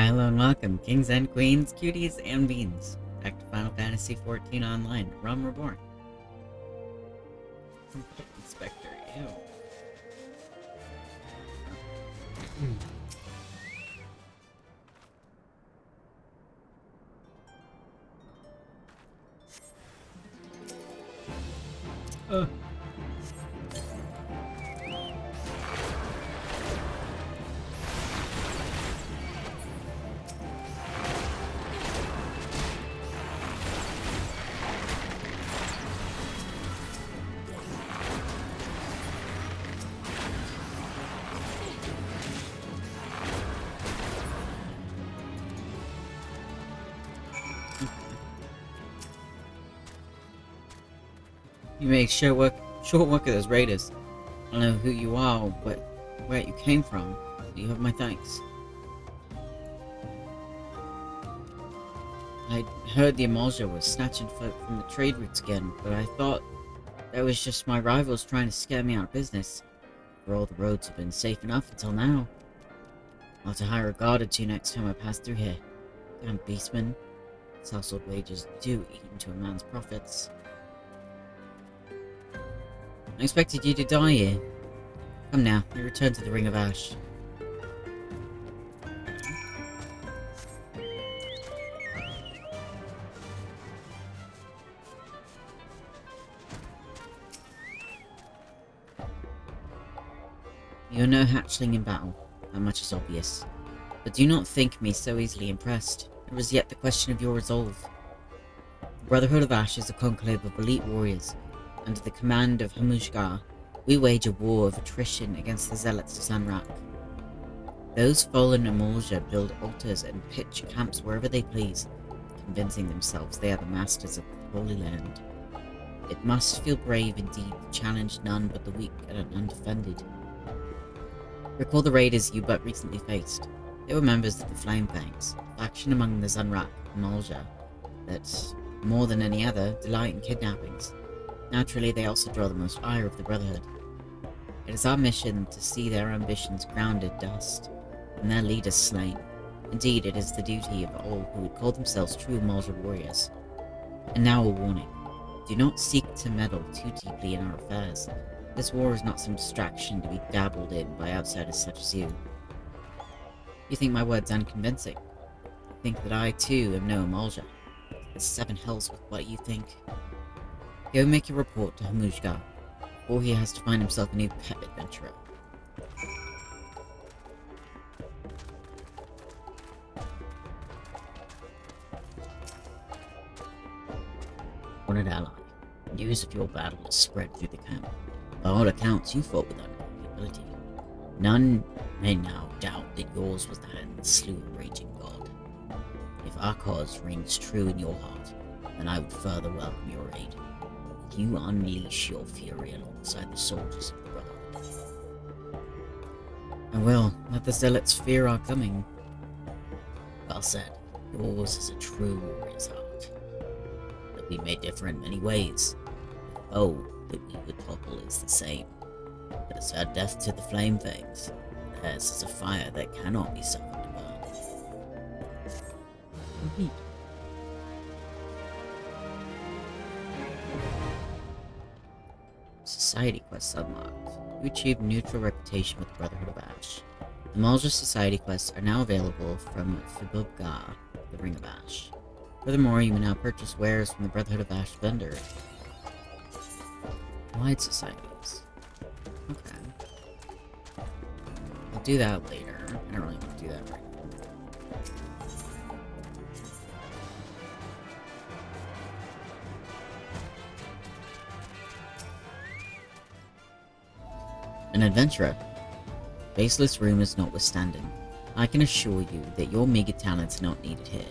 Hello and welcome, kings and queens, cuties and beans, back to Final Fantasy XIV Online, Reborn. Inspector, ew. Uh. You make short work of those raiders. I don't know who you are, but where you came from. You have my thanks. I heard the Eorzea was snatching folk from the trade routes again, but I thought that was just my rivals trying to scare me out of business. For all the roads have been safe enough until now. I'll have to hire a guard or two next time I pass through here. Damn beastmen. Household wages do eat into a man's profits. I expected you to die here. Come now, we return to the Ring of Ash. You're no hatchling in battle, that much is obvious. But do not think me so easily impressed. There is yet the question of your resolve. The Brotherhood of Ash is a conclave of elite warriors. Under the command of Hamujgar, we wage a war of attrition against the Zealots of Sanrak. Those fallen Eorzea build altars and pitch camps wherever they please, convincing themselves they are the masters of the Holy Land. It must feel brave indeed to challenge none but the weak and undefended. Recall the raiders you but recently faced. They were members of the Flame Fangs, a faction among the Sanrak and Eorzea that, more than any other, delight in kidnappings. Naturally, they also draw the most ire of the Brotherhood. It is our mission to see their ambitions grounded dust, and their leaders slain. Indeed, it is the duty of all who would call themselves true Eorzea warriors. And now a warning. Do not seek to meddle too deeply in our affairs. This war is not some distraction to be dabbled in by outsiders such as you. You think my words unconvincing? You think that I, too, am no Eorzea? The seven hells with what you think. Go make your report to Hamujgar, or he has to find himself a new pet adventurer. Honored ally, news of your battle has spread through the camp. By all accounts, you fought with uncommon ability. None may now doubt that yours was the hand that slew a raging god. If our cause rings true in your heart, then I would further welcome your aid. You unleash your fury alongside the soldiers of the Brotherhood. I will. Let the zealots fear our coming. Well said. Yours is a true warrior's heart. But we may differ in many ways. The foe that we would topple is the same. It has had death to the Flame Fangs. Theirs is a fire that cannot be suffered to burn. Indeed. Society quests unlocked. You achieve neutral reputation with the Brotherhood of Ash. The Eorzea Society quests are now available from Fibubgar, the Ring of Ash. Furthermore, you may now purchase wares from the Brotherhood of Ash vendor. Wide societies. Okay. I'll do that later. I don't really want to do that right now. An adventurer. Baseless rumors notwithstanding, I can assure you that your meager talents are not needed here.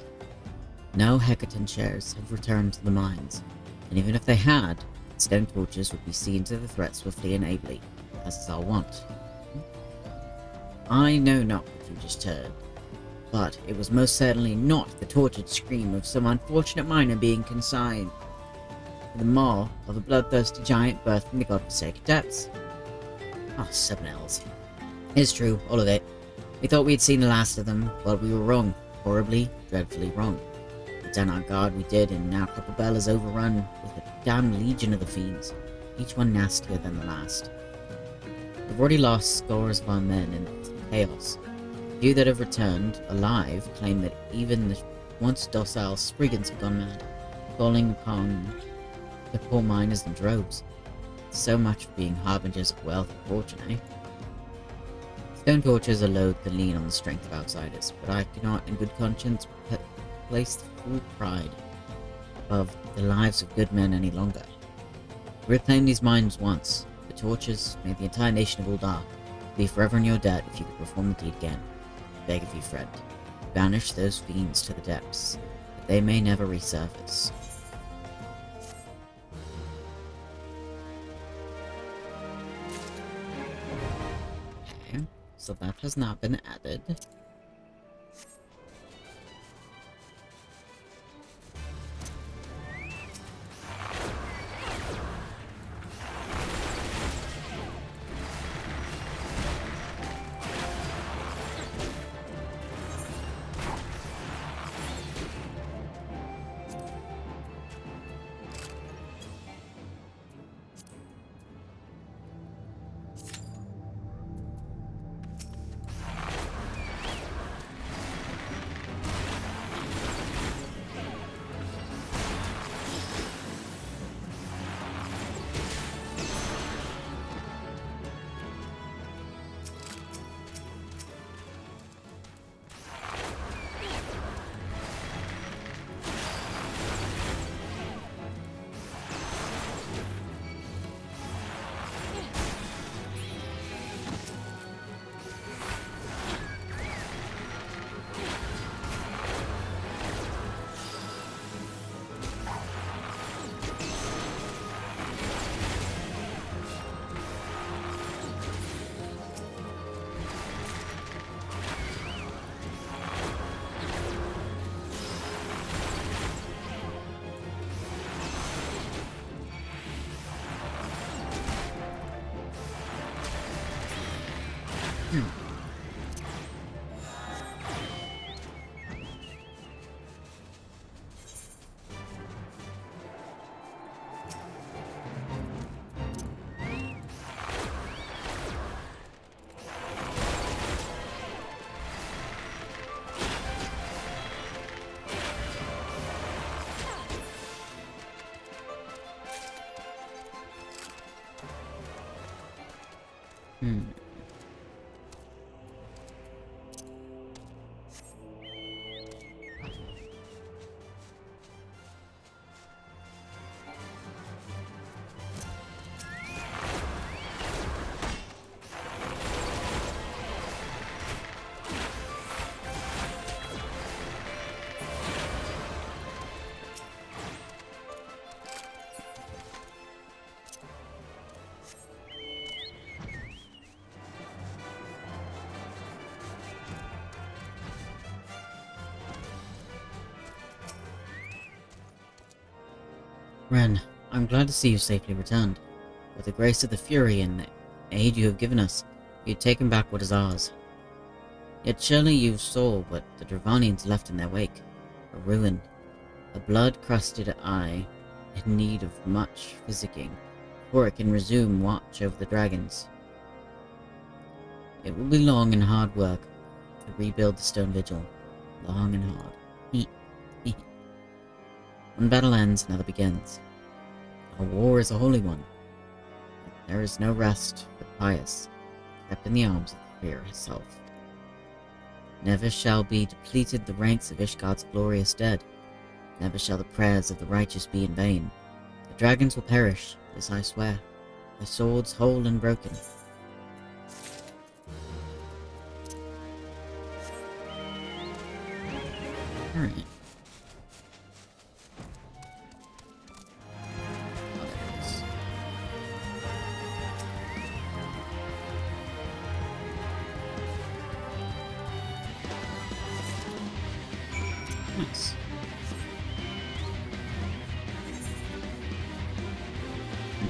No Hecaton shares have returned to the mines, and even if they had, stone torches would be seen to the threat swiftly and ably, as is our wont. I know not what you just heard, but it was most certainly not the tortured scream of some unfortunate miner being consigned to the maw of a bloodthirsty giant birthed from the godforsaken depths. Oh, 7 L's. It's true, all of it. We thought we had seen the last of them, but we were wrong. Horribly, dreadfully wrong. We done our guard, we did, and now Copperbell is overrun with a damn legion of the fiends, each one nastier than the last. We've already lost scores of our men in the chaos. Few that have returned alive claim that even the once docile Spriggans have gone mad, falling upon the poor miners in droves. So much for being harbingers of wealth and fortune, eh? Stone torches are loath to lean on the strength of outsiders, but I cannot in good conscience place the full pride of the lives of good men any longer. Reclaim these mines once. The torches, may the entire nation of Uldar be forever in your debt if you could perform the deed again. I beg of you, friend. Banish those fiends to the depths, that they may never resurface. Okay, so that has not been added. Ren, I'm glad to see you safely returned. With the grace of the Fury and the aid you have given us, you've taken back what is ours. Yet surely you saw what the Dravanians left in their wake. A ruin. A blood-crusted eye in need of much physicking before it can resume watch over the dragons. It will be long and hard work to rebuild the Stone Vigil. Long and hard. One battle ends, another begins. Our war is a holy one. There is no rest for the pious, except in the arms of the Fear herself. Never shall be depleted the ranks of Ishgard's glorious dead. Never shall the prayers of the righteous be in vain. The dragons will perish, this I swear, by swords whole and broken. Alright. Nice.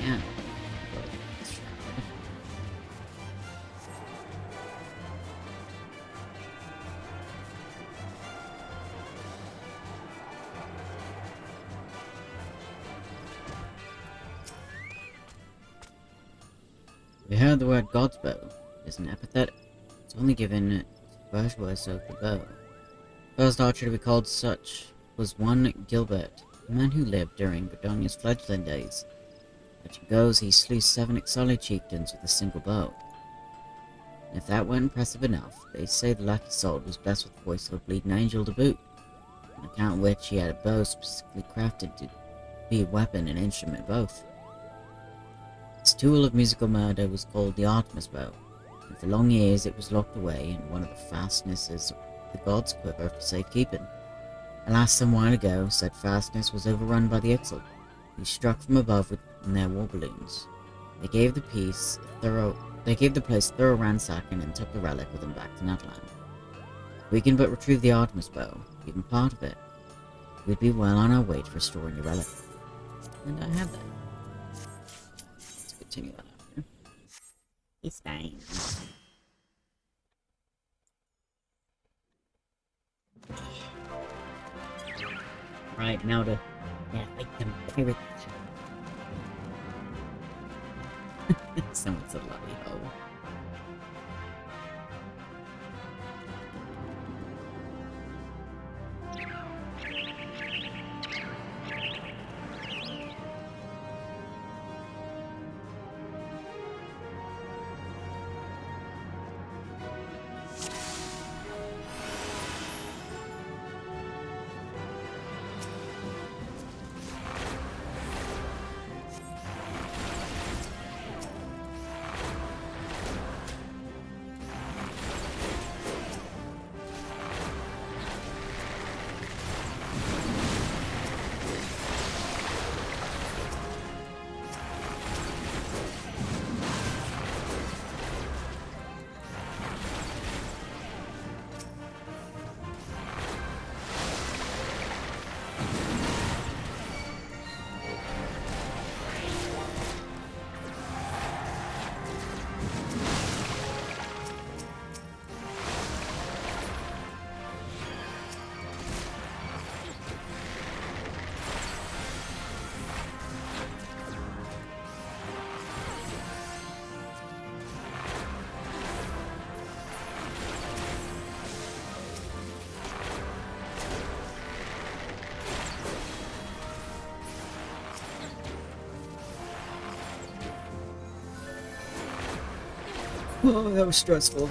Yeah. You heard the word God's bow. It is an epithet. It's only given to first words of the bow. First archer to be called such was one Gilbert, a man who lived during Bredonia's fledgling days. Legend goes he slew 7 Exali chieftains with a single bow. And if that weren't impressive enough, they say the lucky soul was blessed with the voice of a bleeding angel to boot, on account of which he had a bow specifically crafted to be a weapon and instrument both. His tool of musical murder was called the Artemis bow, and for long years it was locked away in one of the fastnesses of the god's quiver for safekeeping. Alas, some while ago, said fastness was overrun by the Ixal, who struck from above with their war balloons. They gave the place thorough ransacking and took the relic with them back to Nutland. If we can but retrieve the Artemis bow, even part of it, we'd be well on our way to restoring the relic. And I have that. Let's continue that after. It's fine. Right, now to fight them pirates. Someone's a lovely hoe. Oh, that was stressful.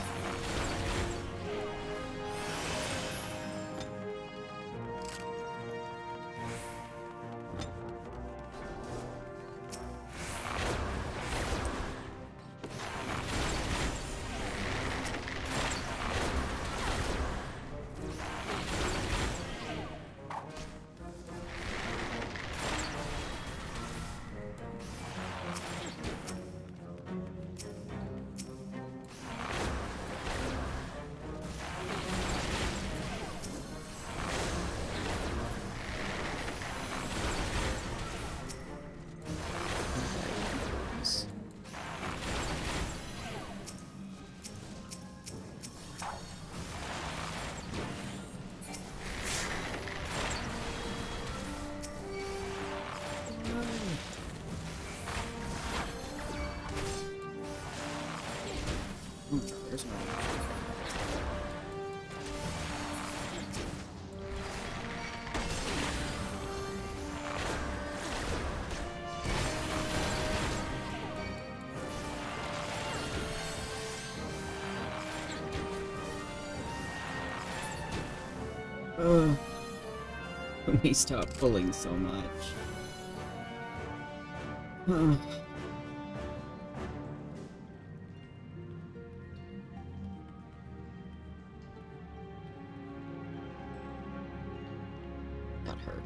There's no when we start pulling so much. That hurt.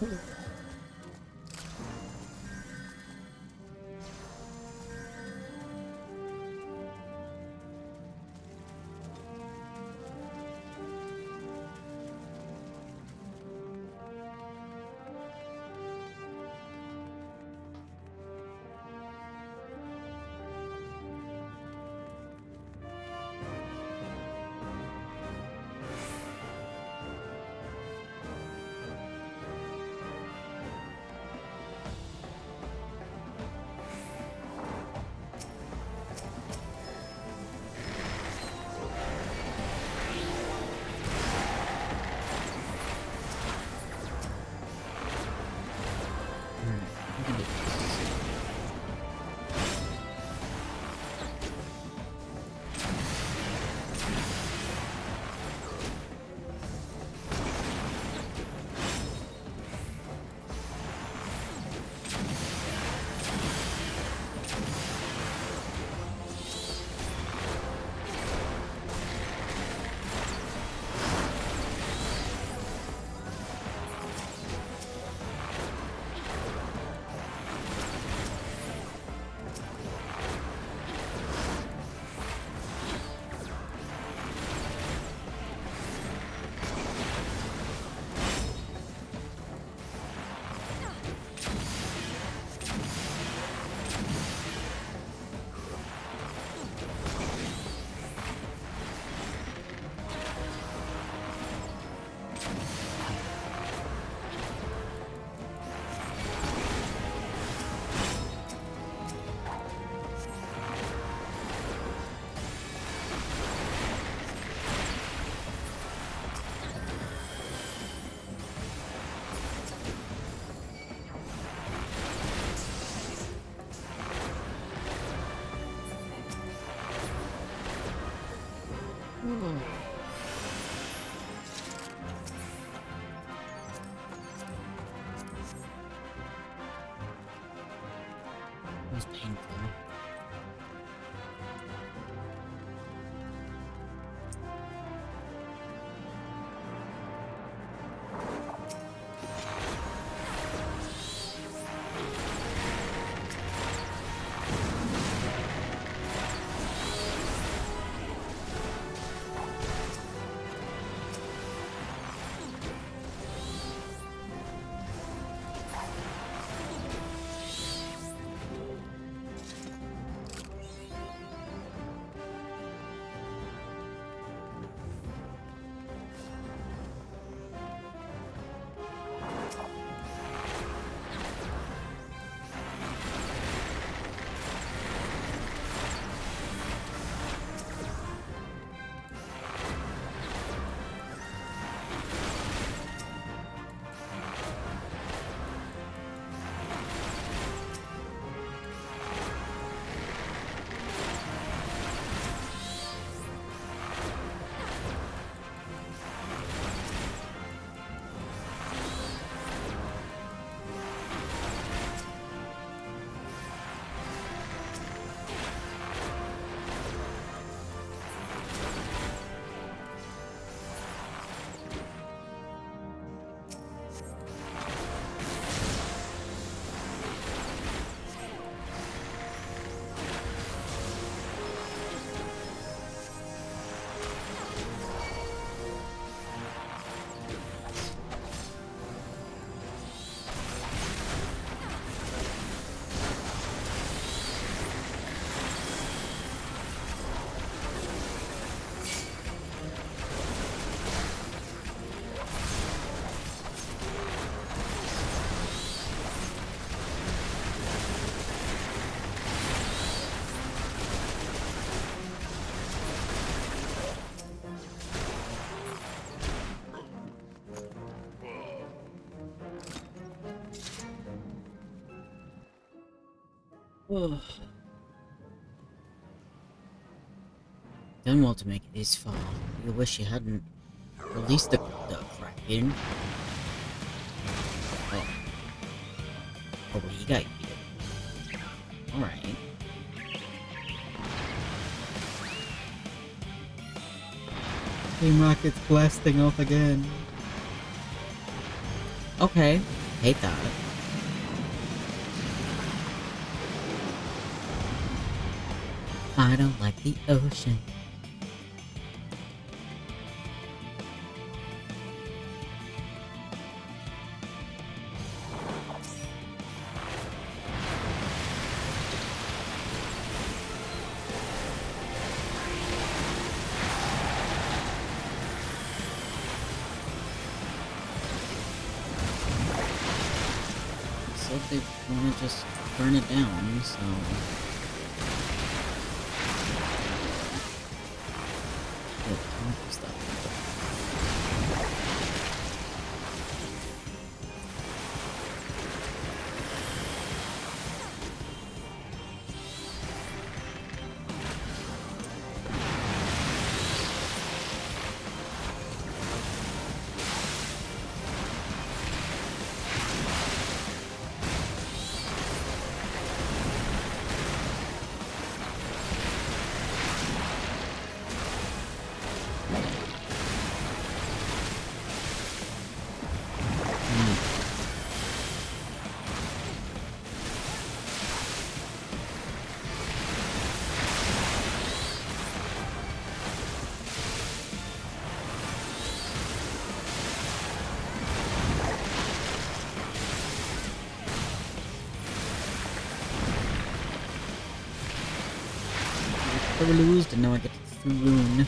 It was painful. Done well to make it this far. You wish you hadn't released the Kraken. Oh. Oh, well, he got you. Alright. Team Rocket's blasting off again. Okay. hate that. I don't like the ocean. So they want to just burn it down, so... I lose, and now I get to ruin.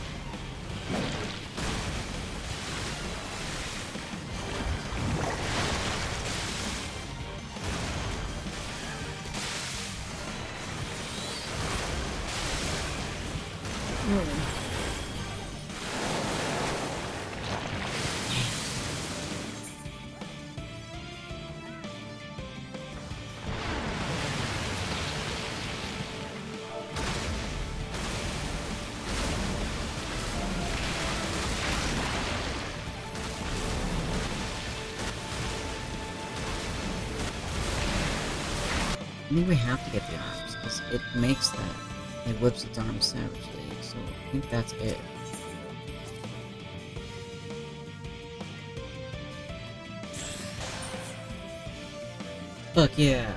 I think we have to get the arms, because it makes that. It whips its arms savagely, so I think that's it. Fuck yeah!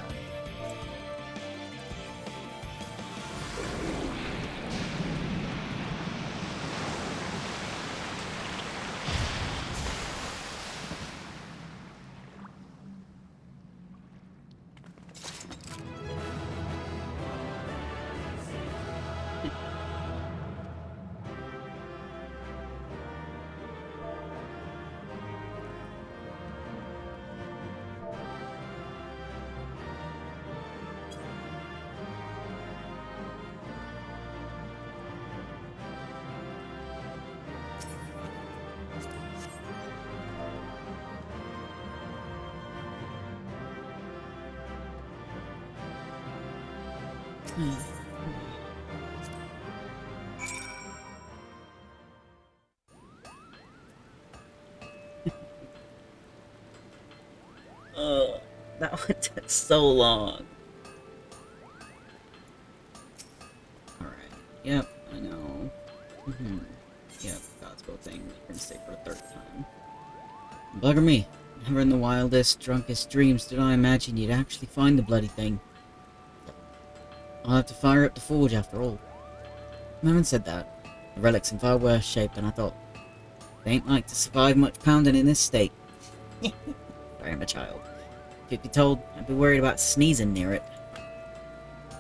That would take so long. Alright, yep, I know. Yep, Godspell thing. We're gonna stay for a third time. Bugger me. Never in the wildest, drunkest dreams did I imagine you'd actually find the bloody thing. I'll have to fire up the forge after all. I haven't said that. The relic's in far worse shape than I thought. They ain't like to survive much pounding in this state. I am a child. Truth be told, I'd be worried about sneezing near it.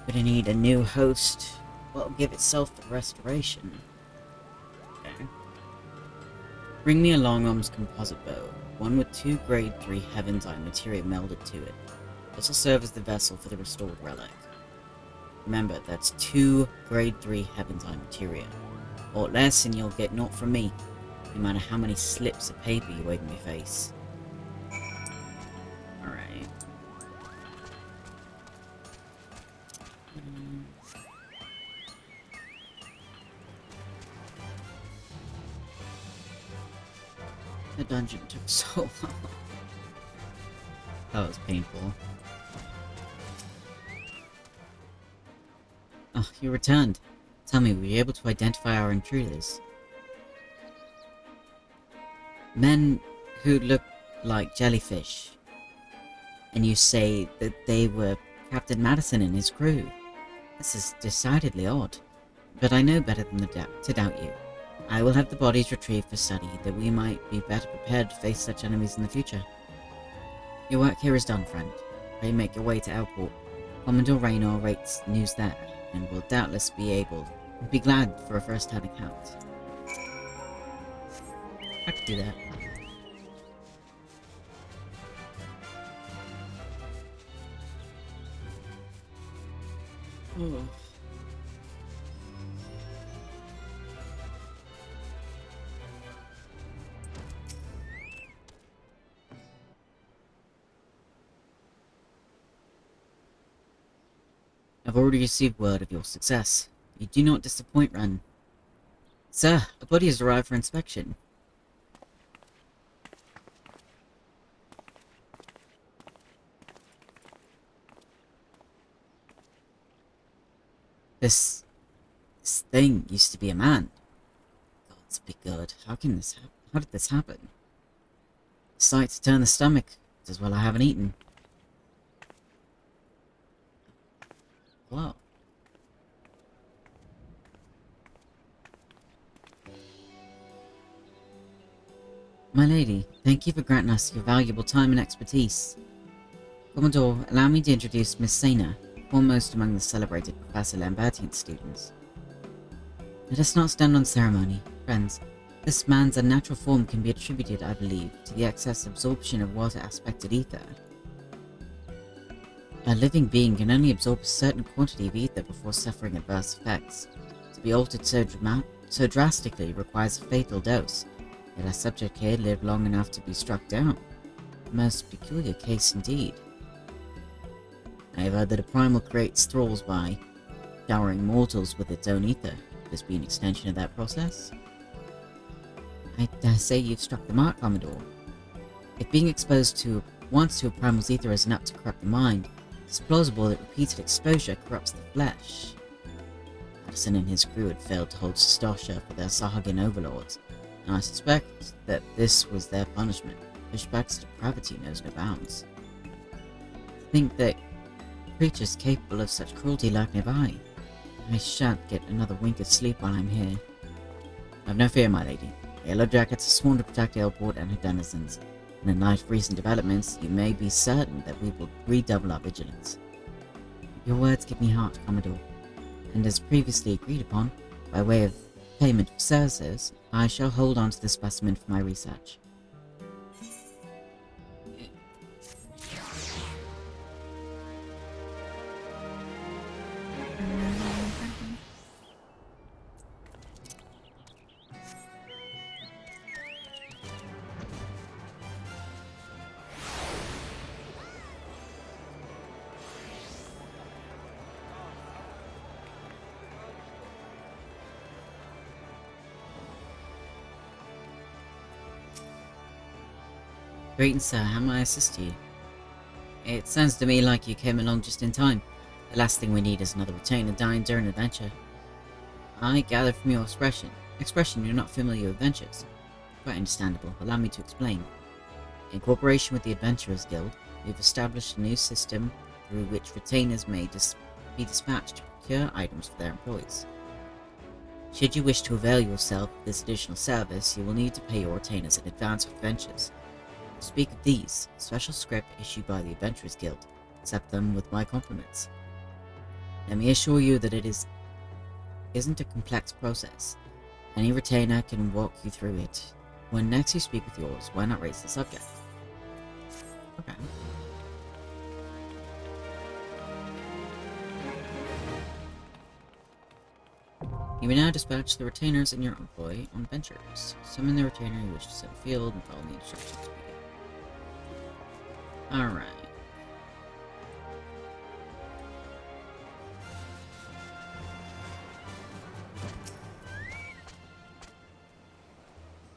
Gonna need a new host. What'll give itself the restoration? Okay. Bring me a long-arms composite bow. One with 2 grade 3 Heaven's Eye materia melded to it. This will serve as the vessel for the restored relic. Remember, that's 2 grade 3 Heaven's Eye materia. Or less and you'll get naught from me, no matter how many slips of paper you wave in my face. Alright. The dungeon took so long. That was painful. Oh, you returned. Tell me, were you able to identify our intruders? Men who looked like jellyfish. And you say that they were Captain Madison and his crew. This is decidedly odd. But I know better than to doubt you. I will have the bodies retrieved for study, that we might be better prepared to face such enemies in the future. Your work here is done, friend. Pray make your way to Airport. Commodore Raynor awaits news there, and will doubtless be glad for a first-hand account. I could do that. Oh. I've already received word of your success. You do not disappoint, Ren. Sir, a body has arrived for inspection. This thing used to be a man. Gods be good. How did this happen? Sight to turn the stomach. It's as well I haven't eaten. Wow. My lady, thank you for granting us your valuable time and expertise. Commodore, allow me to introduce Miss Saina, foremost among the celebrated Professor Lambertian students. Let us not stand on ceremony, friends. This man's unnatural form can be attributed, I believe, to the excess absorption of water-aspected ether. A living being can only absorb a certain quantity of ether before suffering adverse effects. To be altered so drastically requires a fatal dose, yet our subject here lived long enough to be struck down. A most peculiar case indeed. I have heard that a primal creates thralls by showering mortals with its own ether. Could this be an extension of that process? I dare say you've struck the mark, Commodore. If being exposed once to a primal's ether is enough to corrupt the mind, it's plausible that repeated exposure corrupts the flesh. Madison and his crew had failed to hold Stosha for their Sahagin overlords, and I suspect that this was their punishment. Fishback's depravity knows no bounds. To think that creatures capable of such cruelty lurk nearby. I shan't get another wink of sleep while I'm here. Have no fear, my lady. The Yellow Jackets are sworn to protect Airport and her denizens, and in light of recent developments, you may be certain that we will redouble our vigilance. Your words give me heart, Commodore, and as previously agreed upon, by way of payment for services, I shall hold on to the specimen for my research. Greetings, sir. How may I assist you? It sounds to me like you came along just in time. The last thing we need is another retainer dying during an adventure. I gather from your expression you're not familiar with adventures. Quite understandable. Allow me to explain. In cooperation with the Adventurers Guild, we've established a new system through which retainers may be dispatched to procure items for their employees. Should you wish to avail yourself of this additional service, you will need to pay your retainers in advance for adventures. To speak of these, a special script issued by the Adventurers Guild. Accept them with my compliments. Let me assure you that it isn't a complex process. Any retainer can walk you through it. When next you speak with yours, why not raise the subject? Okay. You may now dispatch the retainers in your employ on ventures. Summon the retainer you wish to set afield and follow the instructions. Alright.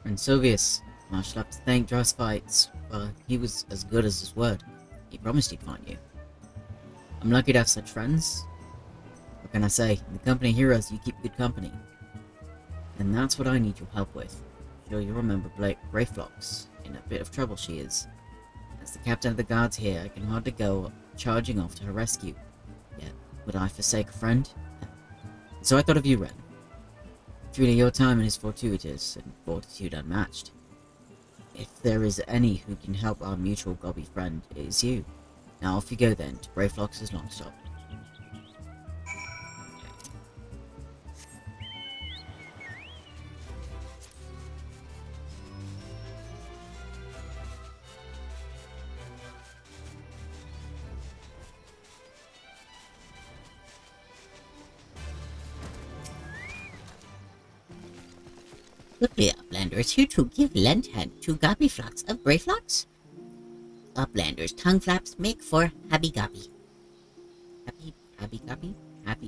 And Sovius, I shall have to thank Dras Fights. He was as good as his word. He promised he'd find you. I'm lucky to have such friends. What can I say? In the company of heroes, you keep good company. And that's what I need your help with. Sure you remember Blake Greyflox. In a bit of trouble she is. As the captain of the guards here, I can hardly go charging off to her rescue. Yet, would I forsake a friend? No. So I thought of you, Ren. Truly, your timing is fortuitous and fortitude unmatched. If there is any who can help our mutual gobby friend, it is you. Now off you go then, to Brayflox's long stop. Goodly Uplanders here to give lent hand to Gobbyflox of Brayflox. Uplanders' tongue flaps make for Happy Gobby. Happy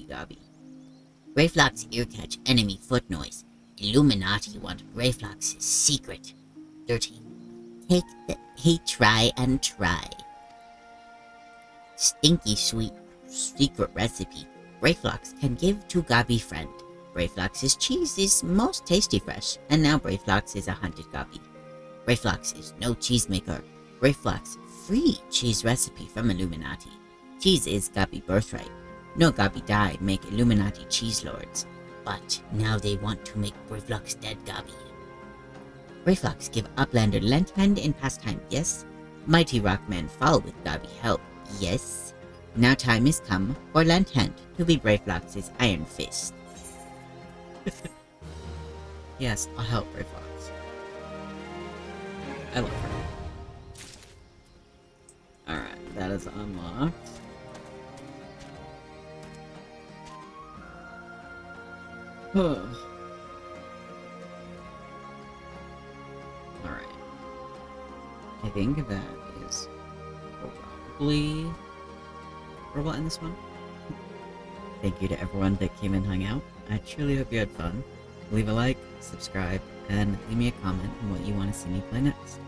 Gobby. Brayflox ear catch enemy foot noise. Illuminati want Brayflox's secret. Dirty. Take the try and try. Stinky sweet secret recipe. Brayflox can give to Gobby friend. Brayflox's cheese is most tasty fresh, and now Brayflox is a hunted Gobby. Brayflox is no cheesemaker. Brayflox free cheese recipe from Illuminati. Cheese is Gobby birthright. No Gobby die make Illuminati cheese lords, but now they want to make Brayflox dead Gobby. Brayflox give Uplander lent hand in pastime, yes? Mighty Rockman fall with Gobby help, yes? Now time is come for lent hand to be Brayflox's iron fist. Yes, I'll help Brayflox. I love her. Alright, that is unlocked. Alright. I think that is probably where we'll end this one. Thank you to everyone that came and hung out. I truly hope you had fun. Leave a like, subscribe, and leave me a comment on what you want to see me play next.